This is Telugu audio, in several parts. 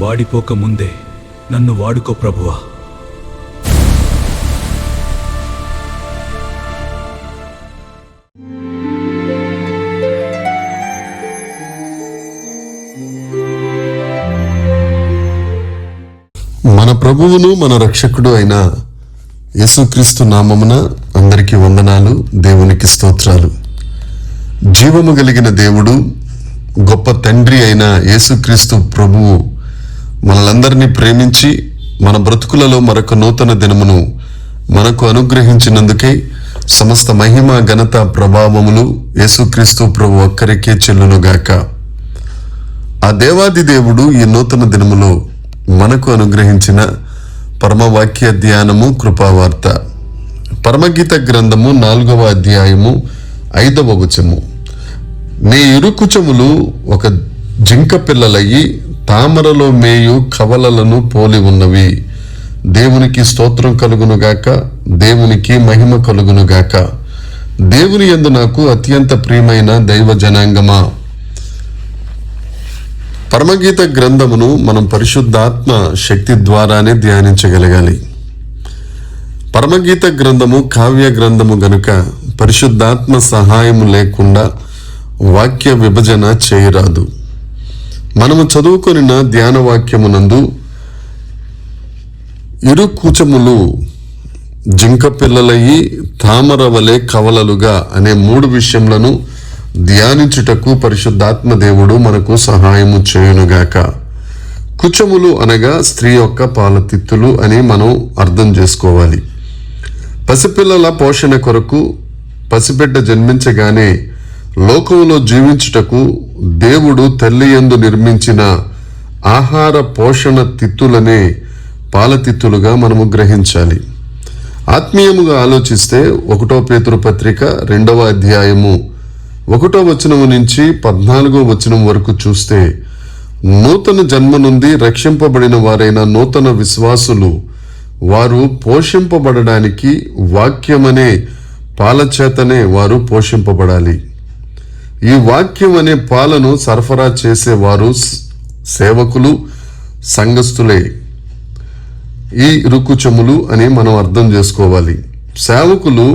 వాడిపోక ముందే నన్ను వాడుకో ప్రభువా. మన ప్రభువును మన రక్షకుడు అయిన యేసుక్రీస్తు నామమున అందరికీ వందనాలు, దేవునికి స్తోత్రాలు. జీవము కలిగిన దేవుడు, గొప్ప తండ్రి అయిన యేసుక్రీస్తు ప్రభువు మనలందరినీ ప్రేమించి మన బ్రతుకులలో మరొక నూతన దినమును మనకు అనుగ్రహించినందుకే సమస్త మహిమ, ఘనత, ప్రభావములు యేసుక్రీస్తు ప్రభు ఒక్కరికే చెల్లునుగాక. ఆ దేవాది దేవుడు ఈ నూతన దినములో మనకు అనుగ్రహించిన పరమవాక్య ధ్యానము, కృపావార్త. పరమగీత గ్రంథము 4వ అధ్యాయము 5వ వచనము. నీ ఇరుకుచములు ఒక జింక పిల్లలయ్యి తామరలో మేయు కవలలను పోలి ఉన్నవి. దేవునికి స్తోత్రం కలుగునుగాక, దేవునికి మహిమ కలుగునుగాక. దేవుని యందు నాకు అత్యంత ప్రియమైన దైవ జనాంగమా, పరమగీత గ్రంథమును మనం పరిశుద్ధాత్మ శక్తి ద్వారానే ధ్యానించగలగాలి. పరమగీత గ్రంథము కావ్య గ్రంథము గనుక పరిశుద్ధాత్మ సహాయము లేకుండా వాక్య విభజన చేయరాదు. మనము చదువుకొనిన ధ్యాన వాక్యమునందు ఇరు కూచములు జింక పిల్లలయ్యి తామర వలె కవలలుగా అనే 3 విషయములను ధ్యానించుటకు పరిశుద్ధాత్మ దేవుడు మనకు సహాయము చేయునుగాక. కుచములు అనగా స్త్రీ యొక్క పాలతిత్తులు అని మనం అర్థం చేసుకోవాలి. పసిపిల్లల పోషణ కొరకు పసిబిడ్డ జన్మించగానే లోకంలో జీవించుటకు దేవుడు తల్లి యందు నిర్మించిన ఆహార పోషణ తిత్తులనే పాలతిత్తులుగా మనము గ్రహించాలి. ఆత్మీయముగా ఆలోచిస్తే 1 పేతురు పత్రిక 2వ అధ్యాయము 1వ వచనము నుంచి 14వ వచనం వరకు చూస్తే, నూతన జన్మ నుండి రక్షింపబడిన వారైన నూతన విశ్వాసులు వారు పోషింపబడడానికి వాక్యమనే పాలచేతనే వారు పోషింపబడాలి. ఈ వాక్యం అనే పాలను సరఫరా చేసేవారు సేవకులు, సంఘస్థులే. ఈ ఇరుకుచములు అని మనం అర్థం చేసుకోవాలి. సేవకులు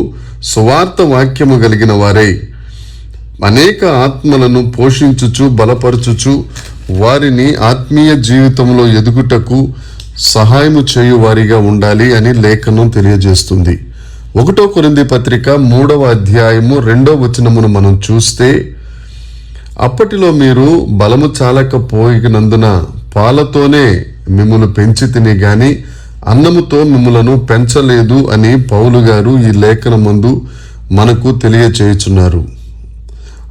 సువార్త వాక్యము కలిగిన వారై అనేక ఆత్మలను పోషించుచు, బలపరచుచు వారిని ఆత్మీయ జీవితంలో ఎదుగుటకు సహాయము చేయువారిగా ఉండాలి అని లేఖనం తెలియజేస్తుంది. 1 కొరింథీ పత్రిక 3వ అధ్యాయము 2వ వచనమును మనం చూస్తే, అప్పటిలో మీరు బలము చాలకపోయినందున పాలతోనే మిమ్మును పెంచి తిని గాని అన్నముతో మిమ్ములను పెంచలేదు అని పౌలు గారు ఈ లేఖనమందు మనకు తెలియచేయుచున్నారు.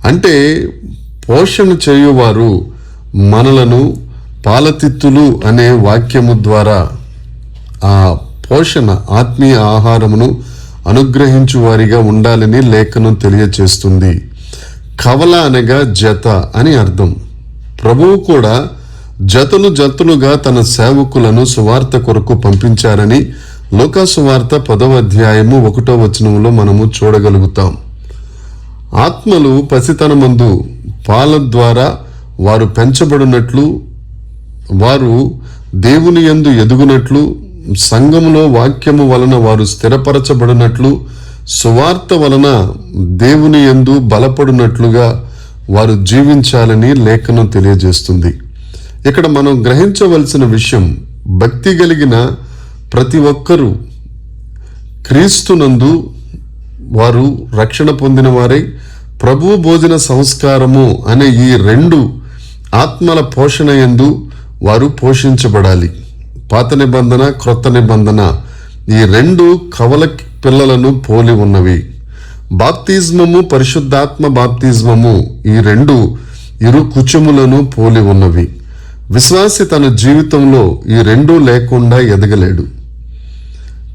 అంటే పోషణ చేయువారు మనలను పాలతిత్తులు అనే వాక్యము ద్వారా ఆ పోషణ, ఆత్మీయ ఆహారమును అనుగ్రహించు వారిగా ఉండాలని లేఖనం తెలియచేస్తుంది. కవల అనగా జత అని అర్థం. ప్రభువు కూడా జతలుగా తన సేవకులను సువార్త కొరకు పంపించారని లూకా సువార్త 10వ అధ్యాయము 1వ వచనంలో మనము చూడగలుగుతాం. ఆత్మలు పసితనమందు పాల ద్వారా వారు పెంచబడినట్లు, వారు దేవుని యందు ఎదుగునట్లు, సంఘములో వాక్యము వలన వారు స్థిరపరచబడినట్లు, సువార్త వలన దేవుని యందు బలపడినట్లుగా వారు జీవించాలని లేఖనం తెలియజేస్తుంది. ఇక్కడ మనం గ్రహించవలసిన విషయం, భక్తి కలిగిన ప్రతి ఒక్కరూ క్రీస్తునందు వారు రక్షణ పొందిన వారై ప్రభు భోజన సంస్కారము అనే ఈ 2 ఆత్మల పోషణ యందు వారు పోషించబడాలి. పాత నిబంధన, క్రొత్త నిబంధన ఈ 2 కవల పిల్లలను పోలి ఉన్నవి. బాప్తిజమము, పరిశుద్ధాత్మ బాప్తిజమము ఈ 2 ఇరు కుచములను పోలి ఉన్నవి. విశ్వాసి తన జీవితంలో ఈ 2 లేకుండా ఎదగలేడు.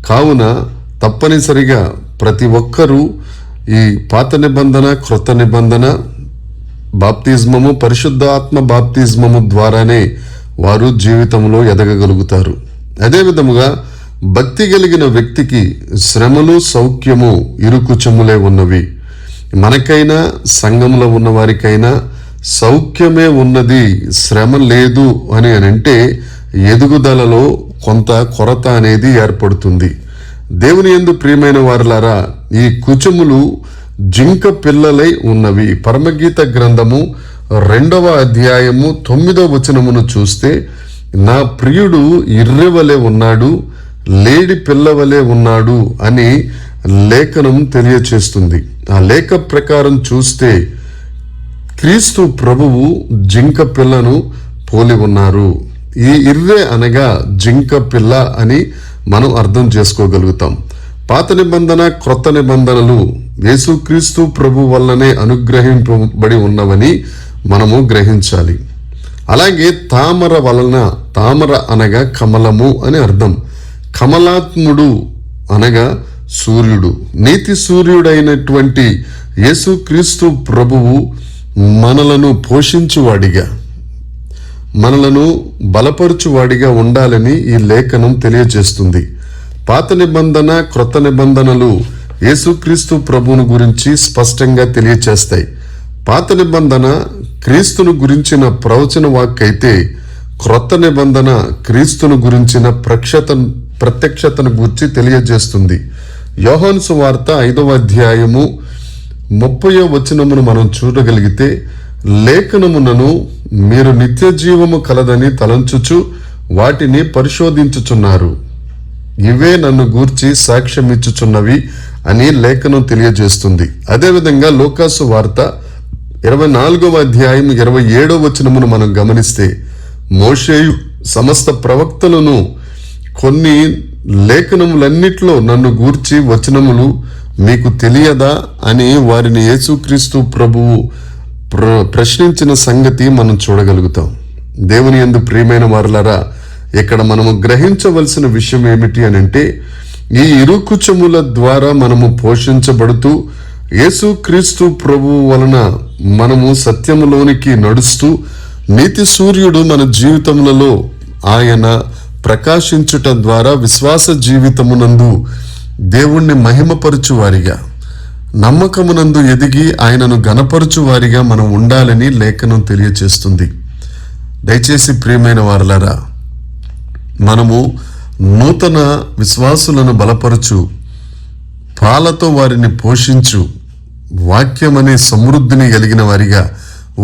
కావున తప్పనిసరిగా ప్రతి ఒక్కరూ ఈ పాత నిబంధన, క్రొత్త నిబంధన బాప్తిజమము, పరిశుద్ధాత్మ బాప్తిజమము ద్వారానే వారు జీవితంలో ఎదగగలుగుతారు. అదే విధముగా భక్తి కలిగిన వ్యక్తికి శ్రమలు, సౌఖ్యము ఇరుకుచములే ఉన్నవి. మనకైనా, సంఘంలో ఉన్న వారికైనా సౌఖ్యమే ఉన్నది, శ్రమ లేదు అని అంటే ఎదుగుదలలో కొంత కొరత అనేది ఏర్పడుతుంది. దేవుని యందు ప్రియమైన వారులారా, ఈ కుచములు జింక పిల్లలై ఉన్నవి. పరమగీత గ్రంథము 2వ అధ్యాయము 9వ వచనమును చూస్తే, నా ప్రియుడు ఇర్రెవలే ఉన్నాడు, లేడి పిల్లవలే ఉన్నాడు అని లేఖనం తెలియచేస్తుంది. ఆ లేఖ ప్రకారం చూస్తే క్రీస్తు ప్రభువు జింక పిల్లను పోలి ఉన్నారు. ఈ ఇర్రె అనగా జింక పిల్ల అని మనం అర్థం చేసుకోగలుగుతాం. పాత నిబంధన, క్రొత్త నిబంధనలు యేసుక్రీస్తు ప్రభు వల్లనే అనుగ్రహింపబడి ఉన్నవని మనము గ్రహించాలి. అలాగే తామర వలన, తామర అనగా కమలము అని అర్థం. కమలాత్ముడు అనగా సూర్యుడు. నీతి సూర్యుడైనటువంటి యేసుక్రీస్తు ప్రభువు మనలను పోషించువాడిగా, మనలను బలపరుచువాడిగా ఉండాలని ఈ లేఖనం తెలియజేస్తుంది. పాత నిబంధన, క్రొత్త నిబంధనలు యేసుక్రీస్తు ప్రభువును గురించి స్పష్టంగా తెలియచేస్తాయి. పాత నిబంధన క్రీస్తును గురించిన ప్రవచన వాక్కైతే, క్రొత్త నిబంధన క్రీస్తును గురించిన ప్రత్యక్షతను గురించి తెలియజేస్తుంది. యోహాను సువార్త 5వ అధ్యాయము 30వ వచనమును మనం చూడగలిగితే, లేఖనమునను మీరు నిత్య జీవము కలదని తలంచుచు వాటిని పరిశోధించుచున్నారు, ఇవే నన్ను గూర్చి సాక్ష్యమిచ్చుచున్నవి అని లేఖనం తెలియజేస్తుంది. అదేవిధంగా లూకాసు వార్త 24వ అధ్యాయం 27వ వచనమును మనం గమనిస్తే, మోషేయు సమస్త ప్రవక్తలను కొన్ని లేఖనములన్నిట్లో నన్ను గూర్చి వచనములు మీకు తెలియదా అని వారిని యేసుక్రీస్తు ప్రభువు ప్రశ్నించిన సంగతి మనం చూడగలుగుతాం. దేవుని యందు ప్రియమైన వారులారా, ఇక్కడ మనము గ్రహించవలసిన విషయం ఏమిటి అని అంటే, ఈ ఇరుకుచముల ద్వారా మనము పోషించబడుతూ యేసుక్రీస్తు ప్రభువు వలన మనము సత్యములోనికి నడుస్తూ, నీతి సూర్యుడు మన జీవితములలో ఆయన ప్రకాశించుట ద్వారా విశ్వాస జీవితమునందు దేవుణ్ణి మహిమపరచు వారిగా, నమ్మకమునందు ఎదిగి ఆయనను గణపరచు వారిగా మనం ఉండాలని లేఖనం తెలియచేస్తుంది. దయచేసి ప్రియమైన వారలారా, మనము నూతన విశ్వాసులను బలపరచు, పాలతో వారిని పోషించు, వాక్యమనే సమృద్ధిని కలిగిన వారిగా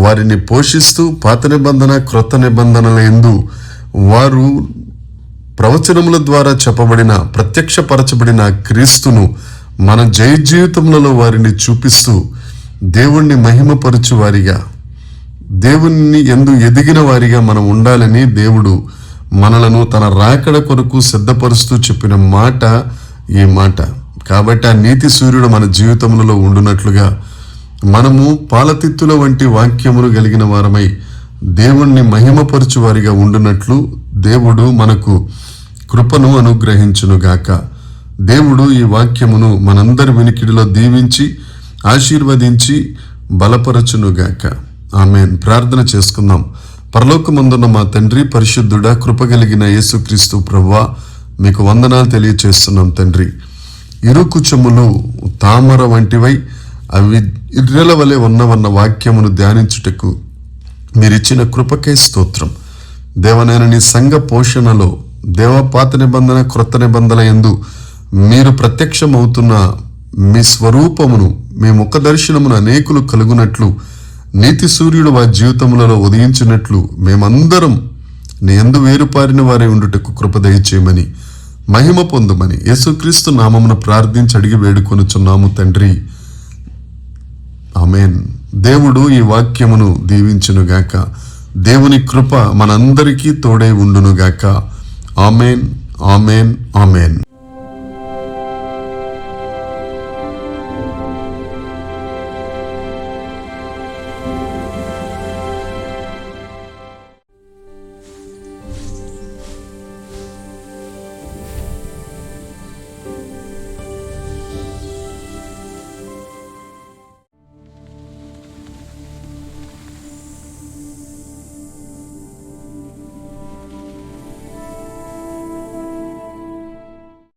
వారిని పోషిస్తూ, పాత నిబంధన, క్రొత్త నిబంధనల యందు వారు ప్రవచనముల ద్వారా చెప్పబడిన, ప్రత్యక్షపరచబడిన క్రీస్తును మన జయ జీవితములలో వారిని చూపిస్తూ దేవుణ్ణి మహిమపరచు వారిగా, దేవుణ్ణి యందు ఎదిగిన వారిగా మనం ఉండాలని దేవుడు మనలను తన రాకడ కొరకు సిద్ధపరుస్తూ చెప్పిన మాట ఈ మాట. కాబట్టి ఆ నీతి సూర్యుడు మన జీవితములలో ఉండునట్లుగా మనము పాలతిత్తుల వంటి వాక్యములు కలిగిన వారమై దేవుణ్ణి మహిమపరచు వారిగా ఉండునట్లు దేవుడు మనకు కృపను అనుగ్రహించునుగాక. దేవుడు ఈ వాక్యమును మనందరి వినికిడిలో దీవించి ఆశీర్వదించి బలపరచునుగాక. ఆమేన్. ప్రార్థన చేసుకుందాం. పరలోకమందున్న మా తండ్రి, పరిశుద్ధుడా, కృపగలిగిన యేసుక్రీస్తు ప్రభువా, మీకు వందనాలు తెలియచేస్తున్నాం తండ్రి. ఇరుకుచములు తామర వంటివై అవి ఇర్రెల వలె ఉన్నవన్న వాక్యమును ధ్యానించుటకు మీరిచ్చిన కృపకే స్తోత్రం. దేవనైన నీ సంఘ పోషణలో, పాత నిబంధన, క్రొత్త నిబంధన యందు మీరు ప్రత్యక్షమవుతున్న మీ స్వరూపమును, మీ ముఖ దర్శనమును అనేకులు కలుగునట్లు, నీతి సూర్యుడు వారి జీవితములలో ఉదయించినట్లు మేమందరం నీ యందు వేరుపారిన వారే ఉండుటకు కృప దయచేయమని, మహిమ పొందుమని యేసుక్రీస్తు నామమున ప్రార్థించి అడిగి వేడుకొనుచున్నాము తండ్రి. ఆమేన్. దేవుడు ఈ వాక్యమును దీవించునుగాక. దేవుని కృప మనందరికీ తోడై ఉండునుగాక. ఆమేన్, ఆమేన్, ఆమేన్.